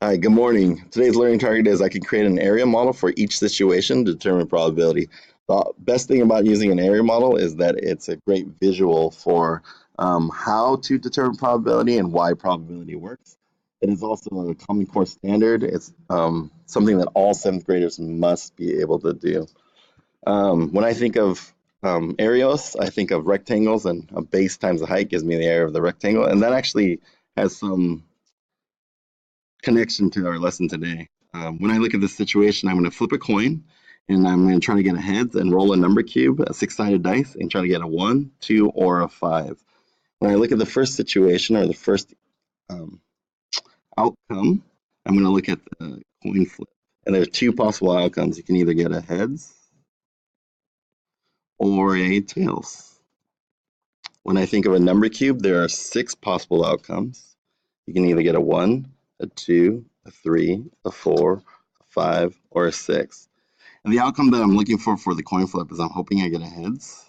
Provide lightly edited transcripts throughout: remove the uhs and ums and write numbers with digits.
Hi, good morning. Today's learning target is I can create an area model for each situation to determine probability. The best thing about using an area model is that it's a great visual for how to determine probability and why probability works. It is also a Common Core standard. It's something that all seventh graders must be able to do. When I think of areas, I think of rectangles, and a base times the height gives me the area of the rectangle, and that actually has some connection to our lesson today. When I look at this situation, I'm going to flip a coin and I'm going to try to get a heads and roll a number cube, a six-sided dice, and try to get a one, two, or a five. When I look at the first situation or the first um, outcome, I'm going to look at the coin flip. And there are two possible outcomes. You can either get a heads or a tails. When I think of a number cube, there are six possible outcomes. You can either get a one, a two, a three, a four, a five, or a six. And the outcome that I'm looking for the coin flip is I'm hoping I get a heads.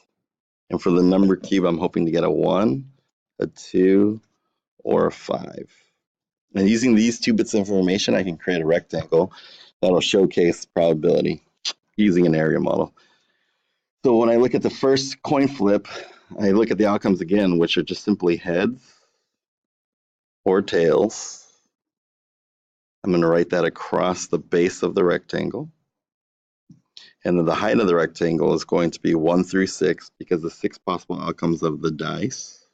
And for the number cube, I'm hoping to get a one, a two, or a five. And using these two bits of information, I can create a rectangle that'll showcase probability using an area model. So when I look at the first coin flip, I look at the outcomes again, which are just simply heads or tails. I'm going to write that across the base of the rectangle. And then the height of the rectangle is going to be 1 through 6 because the six possible outcomes of the dice.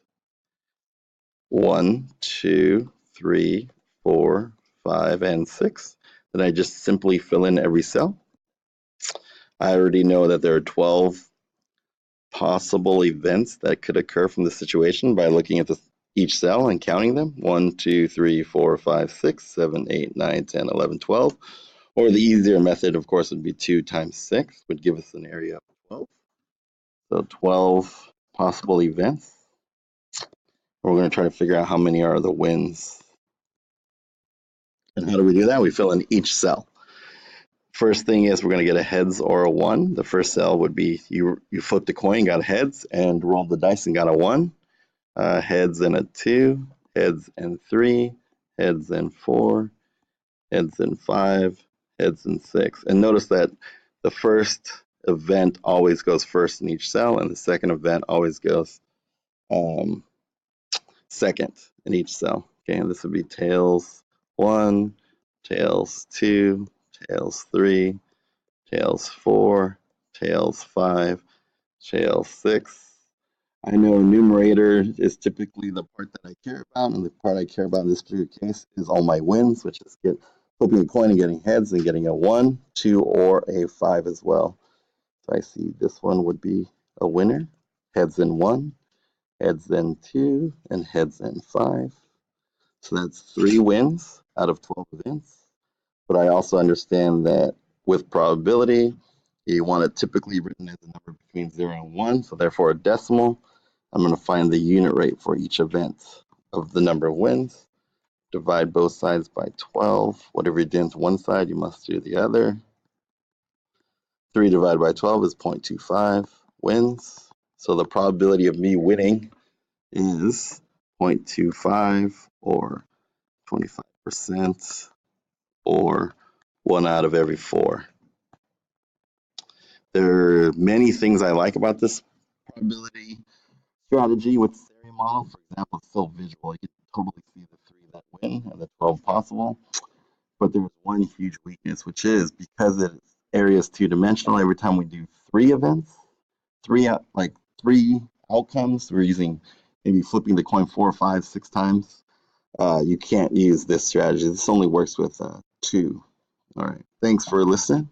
1, 2, 3, 4, 5, and 6. Then I just simply fill in every cell. I already know that there are 12 possible events that could occur from the situation by looking at each cell and counting them. 1, 2, 3, 4, 5, 6, 7, 8, 9, 10, 11, 12. Or the easier method, of course, would be 2 times 6, would give us an area of 12. So 12 possible events. We're going to try to figure out how many are the wins. And how do we do that? We fill in each cell. First thing is we're going to get a heads or a one. The first cell would be you flipped a coin, got heads, and rolled the dice and got a one. Heads and a two, heads and three, heads and four, heads and five, heads and six. And notice that the first event always goes first in each cell, and the second event always goes second in each cell. Okay, and this would be tails one, tails two, tails three, tails four, tails five, tails six. I know numerator is typically the part that I care about, and the part I care about in this particular case is all my wins, which is flipping a coin and getting heads and getting a one, two, or a five as well. So I see this one would be a winner, heads in one, heads in two, and heads in five. So that's 3 wins out of 12 events. But I also understand that with probability, you want it typically written as a number between 0 and 1, so therefore a decimal. I'm going to find the unit rate for each event of the number of wins. Divide both sides by 12. Whatever you did to one side, you must do the other. 3 divided by 12 is 0.25 wins. So the probability of me winning is 0.25 or 25%, or 1 out of every 4. There are many things I like about this probability strategy with the area model. For example, it's so visual. You can totally see the 3 that win and the 12 possible. But there's one huge weakness, which is because the area is two-dimensional, every time we do 3 events, three outcomes, we're using maybe flipping the coin 4, 5, 6 times. You can't use this strategy. This only works with 2. All right. Thanks for listening.